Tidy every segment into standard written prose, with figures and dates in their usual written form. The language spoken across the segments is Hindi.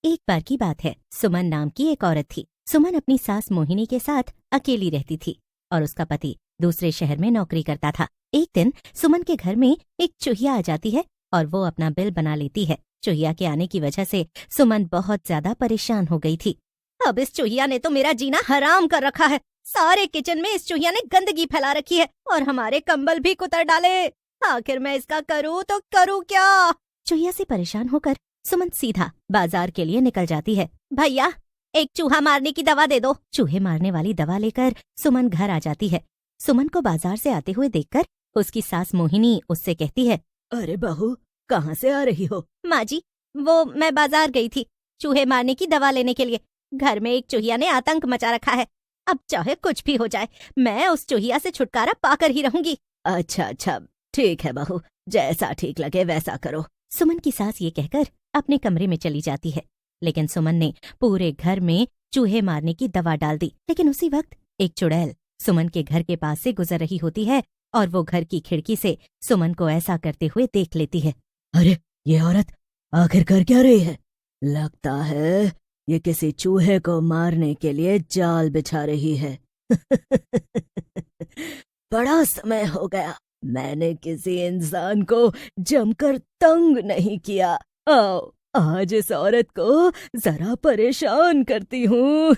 एक बार की बात है, सुमन नाम की एक औरत थी। सुमन अपनी सास मोहिनी के साथ अकेली रहती थी और उसका पति दूसरे शहर में नौकरी करता था। एक दिन सुमन के घर में एक चूहिया आ जाती है और वो अपना बिल बना लेती है। चूहिया के आने की वजह से सुमन बहुत ज्यादा परेशान हो गई थी। अब इस चूहिया ने तो मेरा जीना हराम कर रखा है। सारे किचन में इस चूहिया ने गंदगी फैला रखी है और हमारे कंबल भी कुतर डाले। आखिर मैं इसका करूँ तो करूँ क्या? चूहिया से परेशान होकर सुमन सीधा बाजार के लिए निकल जाती है। भैया, एक चूहा मारने की दवा दे दो। चूहे मारने वाली दवा लेकर सुमन घर आ जाती है। सुमन को बाजार से आते हुए देखकर उसकी सास मोहिनी उससे कहती है, अरे बहू, कहाँ से आ रही हो? माँ जी, वो मैं बाजार गई थी चूहे मारने की दवा लेने के लिए। घर में एक चूहिया ने आतंक मचा रखा है। अब चाहे कुछ भी हो जाए, मैं उस चूहिया से छुटकारा पाकर ही रहूंगी। अच्छा, ठीक है बहू, जैसा ठीक लगे वैसा करो। सुमन की सास ये कहकर अपने कमरे में चली जाती है। लेकिन सुमन ने पूरे घर में चूहे मारने की दवा डाल दी। लेकिन उसी वक्त एक चुड़ैल सुमन के घर के पास से गुजर रही होती है और वो घर की खिड़की से सुमन को ऐसा करते हुए देख लेती है। अरे, ये औरत आखिर कर क्या रही है? लगता है ये किसी चूहे को मारने के लिए जाल बिछा रही है। बड़ा समय हो गया, मैंने किसी इंसान को जमकर तंग नहीं किया। आओ, आज इस औरत को जरा परेशान करती हूँ।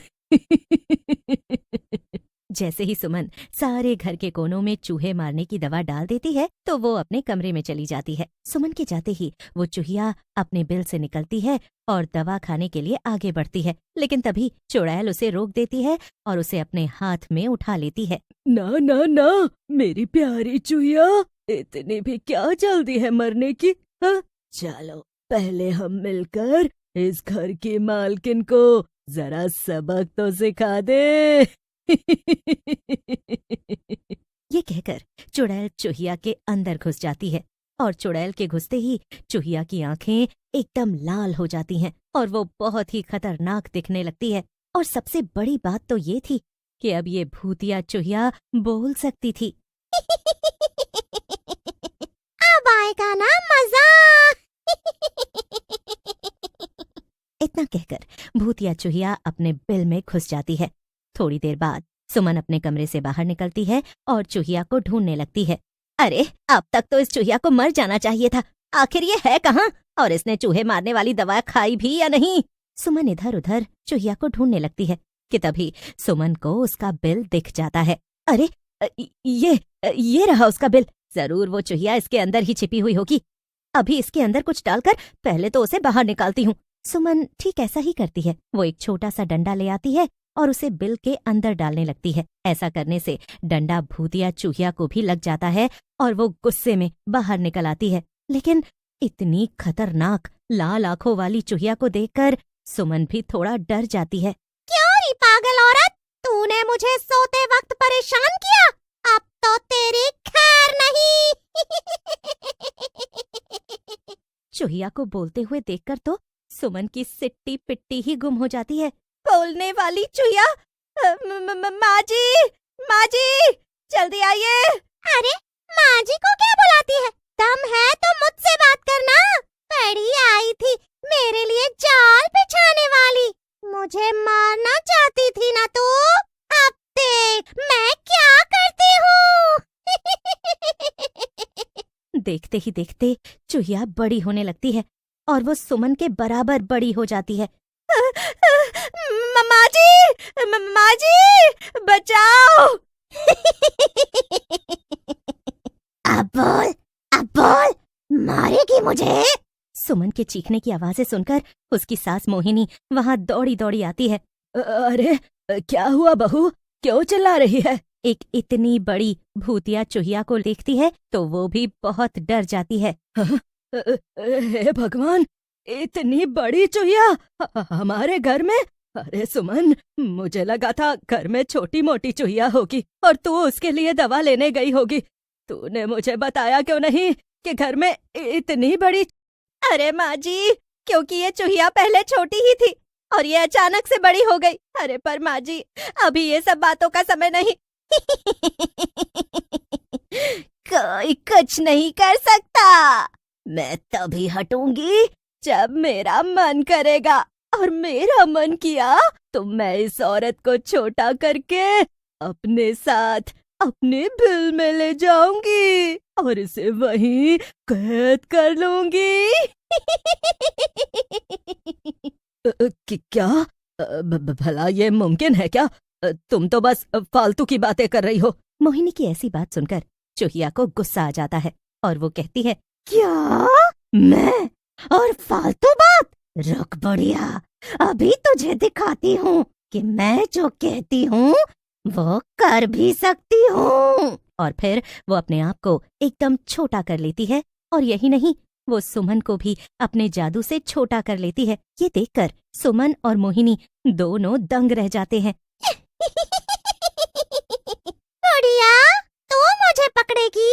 जैसे ही सुमन सारे घर के कोनों में चूहे मारने की दवा डाल देती है तो वो अपने कमरे में चली जाती है। सुमन के जाते ही वो चूहिया अपने बिल से निकलती है और दवा खाने के लिए आगे बढ़ती है। लेकिन तभी चुड़ैल उसे रोक देती है और उसे अपने हाथ में उठा लेती है। ना ना ना, मेरी प्यारी चूहिया, इतनी भी क्या जल्दी है मरने की? हाँ? चलो पहले हम मिलकर इस घर की मालकिन को जरा सबक तो सिखा दे। ये कहकर चुड़ैल चूहिया के अंदर घुस जाती है और चुड़ैल के घुसते ही चूहिया की आंखें एकदम लाल हो जाती हैं और वो बहुत ही खतरनाक दिखने लगती है। और सबसे बड़ी बात तो ये थी कि अब ये भूतिया चूहिया बोल सकती थी। अब आएगा ना मजा। इतना कहकर भूतिया चूहिया अपने बिल में घुस जाती है। थोड़ी देर बाद सुमन अपने कमरे से बाहर निकलती है और चूहिया को ढूंढने लगती है। अरे, अब तक तो इस चूहिया को मर जाना चाहिए था। आखिर ये है कहाँ और इसने चूहे मारने वाली दवा खाई भी या नहीं? सुमन इधर उधर चूहिया को ढूंढने लगती है कि तभी सुमन को उसका बिल दिख जाता है। अरे, ये रहा उसका बिल। जरूर वो चूहिया इसके अंदर ही छिपी हुई होगी। अभी इसके अंदर कुछ डालकर पहले तो उसे बाहर निकालती हूँ। सुमन ठीक ऐसा ही करती है। वो एक छोटा सा डंडा ले आती है और उसे बिल के अंदर डालने लगती है। ऐसा करने से डंडा भूतिया चूहिया को भी लग जाता है और वो गुस्से में बाहर निकल आती है। लेकिन इतनी खतरनाक लाल आंखों वाली चूहिया को देखकर सुमन भी थोड़ा डर जाती है। क्यों री पागल औरत, तूने मुझे सोते वक्त परेशान किया। अब तो तेरी खैर नहीं। चूहिया को बोलते हुए देखकर तो सुमन की सिट्टी पिट्टी ही गुम हो जाती है। बोलने वाली चूहिया, माँ जी, जल्दी आइए। अरे, माँ जी को क्या बुलाती है? दम है तो मुझसे बात करना। बड़ी आई थी मेरे लिए जाल बिछाने वाली। मुझे मारना चाहती थी ना तू? अब देख मैं क्या करती हूँ। देखते ही देखते चूहिया बड़ी होने लगती है और वो सुमन के बराबर बड़ी हो जाती है। माँ जी, बचाओ। अब बोल, मारेगी मुझे? सुमन के चीखने की आवाजें सुनकर उसकी सास मोहिनी वहाँ दौड़ी दौड़ी आती है। अरे, क्या हुआ बहू, क्यों चिल्ला रही है? एक इतनी बड़ी भूतिया चूहिया को देखती है तो वो भी बहुत डर जाती है। हे भगवान, इतनी बड़ी चूहिया हमारे घर में? अरे सुमन, मुझे लगा था घर में छोटी मोटी चूहिया होगी और तू उसके लिए दवा लेने गई होगी। तूने मुझे बताया क्यों नहीं कि घर में इतनी बड़ी? अरे माँ जी, क्योंकि ये चूहिया पहले छोटी ही थी और ये अचानक से बड़ी हो गई। अरे पर माँ जी, अभी ये सब बातों का समय नहीं। कोई कुछ नहीं कर सकता। मैं तभी हटूंगी जब मेरा मन करेगा। और मेरा मन किया तो मैं इस औरत को छोटा करके अपने साथ अपने बिल में ले जाऊंगी और इसे वहीं कैद कर लूंगी। क्या भला ये मुमकिन है क्या? तुम तो बस फालतू की बातें कर रही हो। मोहिनी की ऐसी बात सुनकर चूहिया को गुस्सा आ जाता है और वो कहती है, क्या? मैं? और फालतू बात? रुक बुढ़िया, अभी तुझे दिखाती हूँ कि मैं जो कहती हूँ वो कर भी सकती हूँ। और फिर वो अपने आप को एकदम छोटा कर लेती है और यही नहीं, वो सुमन को भी अपने जादू से छोटा कर लेती है। ये देखकर सुमन और मोहिनी दोनों दंग रह जाते हैं। बुढ़िया, तू मुझे पकड़ेगी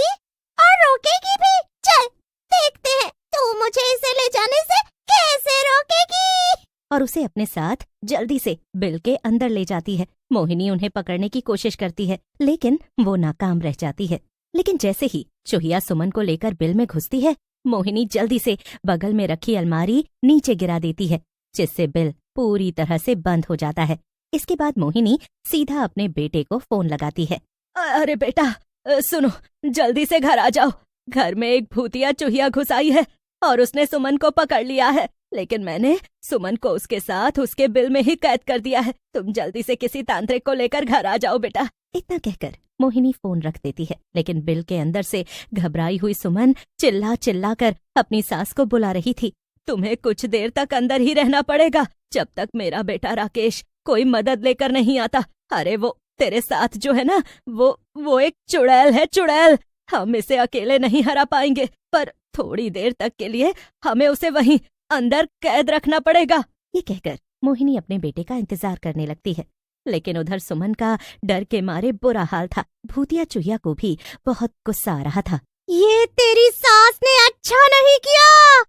और रोकेगी भी? चल देखते हैं तू मुझे इसे ले जाने से कैसे रोकेगी। और उसे अपने साथ जल्दी से बिल के अंदर ले जाती है। मोहिनी उन्हें पकड़ने की कोशिश करती है लेकिन वो नाकाम रह जाती है। लेकिन जैसे ही चूहिया सुमन को लेकर बिल में घुसती है, मोहिनी जल्दी से बगल में रखी अलमारी नीचे गिरा देती है, जिससे बिल पूरी तरह से बंद हो जाता है। इसके बाद मोहिनी सीधा अपने बेटे को फोन लगाती है। अरे बेटा, सुनो, जल्दी से घर आ जाओ। घर में एक भूतिया चूहिया घुस आई है और उसने सुमन को पकड़ लिया है, लेकिन मैंने सुमन को उसके साथ उसके बिल में ही कैद कर दिया है। तुम जल्दी से किसी तांत्रिक को लेकर घर आ जाओ बेटा। इतना कहकर मोहिनी फोन रख देती है, लेकिन बिल के अंदर से घबराई हुई सुमन चिल्ला चिल्ला कर अपनी सास को बुला रही थी। तुम्हें कुछ देर तक अंदर ही रहना पड़ेगा, जब तक मेरा बेटा राकेश कोई मदद लेकर नहीं आता। अरे वो तेरे साथ जो है ना, वो एक चुड़ैल है, चुड़ैल। हम इसे अकेले नहीं हरा पाएंगे, पर थोड़ी देर तक के लिए हमें उसे वहीं अंदर कैद रखना पड़ेगा। ये कहकर मोहिनी अपने बेटे का इंतजार करने लगती है, लेकिन उधर सुमन का डर के मारे बुरा हाल था। भूतिया चूहिया को भी बहुत गुस्सा आ रहा था। ये तेरी सास ने अच्छा नहीं किया,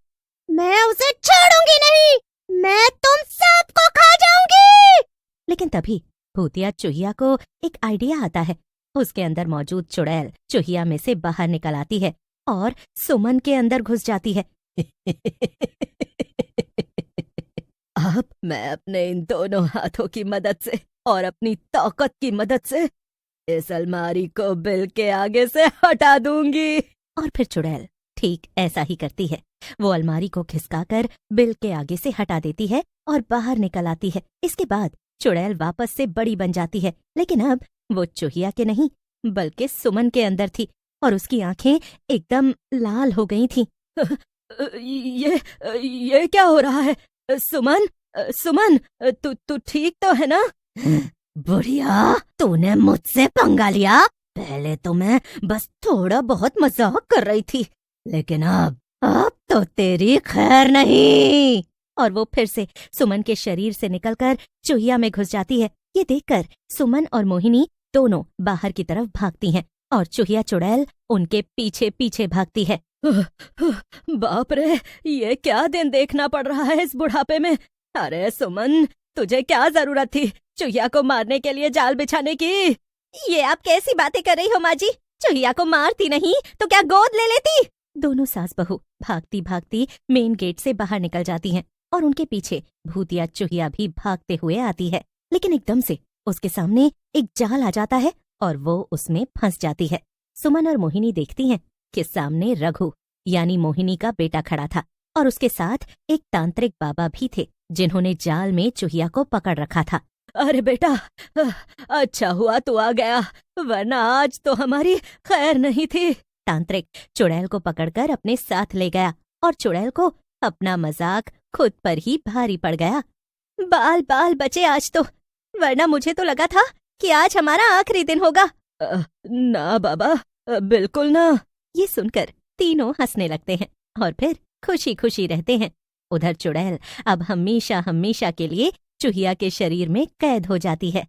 मैं उसे छोड़ूंगी नहीं, मैं तुम सबको खा जाऊंगी। लेकिन तभी भूतिया चूहिया को एक आइडिया आता है। उसके अंदर मौजूद चुड़ैल चूहिया में से बाहर निकल आती है और सुमन के अंदर घुस जाती है। अब मैं अपने इन दोनों हाथों की मदद से और अपनी ताकत की मदद से इस अलमारी को बिल के आगे से हटा दूंगी। और फिर चुड़ैल ठीक ऐसा ही करती है। वो अलमारी को खिसकाकर बिल के आगे से हटा देती है और बाहर निकल आती है। इसके बाद चुड़ैल वापस से बड़ी बन जाती है, लेकिन अब वो चूहिया के नहीं बल्कि सुमन के अंदर थी और उसकी आंखें एकदम लाल हो गई थीं। ये क्या हो रहा है? सुमन, सुमन, तू ठीक तो है ना? बुढ़िया, तूने मुझसे पंगा लिया। पहले तो मैं बस थोड़ा बहुत मजाक कर रही थी, लेकिन अब तो तेरी खैर नहीं। और वो फिर से सुमन के शरीर से निकलकर चूहिया में घुस जाती है। ये देखकर सुमन और मोहिनी दोनों बाहर की तरफ भागती हैं और चूहिया चुड़ैल उनके पीछे पीछे भागती है। बाप रे, ये क्या दिन देखना पड़ रहा है इस बुढ़ापे में। अरे सुमन, तुझे क्या जरूरत थी चूहिया को मारने के लिए जाल बिछाने की? ये आप कैसी बातें कर रही हो माँ जी? चूहिया को मारती नहीं तो क्या गोद ले लेती? दोनों सास बहू भागती भागती मेन गेट से बाहर निकल जाती हैं और उनके पीछे भूतिया चूहिया भी भागते हुए आती है। लेकिन एकदम से उसके सामने एक जाल आ जाता है और वो उसमें फंस जाती है। सुमन और मोहिनी देखती हैं कि सामने रघु यानी मोहिनी का बेटा खड़ा था और उसके साथ एक तांत्रिक बाबा भी थे जिन्होंने जाल में चूहिया को पकड़ रखा था। अरे बेटा, अच्छा हुआ तू आ गया, वरना आज तो हमारी खैर नहीं थी। तांत्रिक चुड़ैल को पकड़कर अपने साथ ले गया और चुड़ैल को अपना मजाक खुद पर ही भारी पड़ गया। बाल बाल बचे आज तो, वरना मुझे तो लगा था कि आज हमारा आखिरी दिन होगा। ना बाबा, बिल्कुल ना। ये सुनकर तीनों हंसने लगते हैं और फिर खुशी खुशी रहते हैं। उधर चुड़ैल अब हमेशा हमेशा के लिए चूहिया के शरीर में कैद हो जाती है।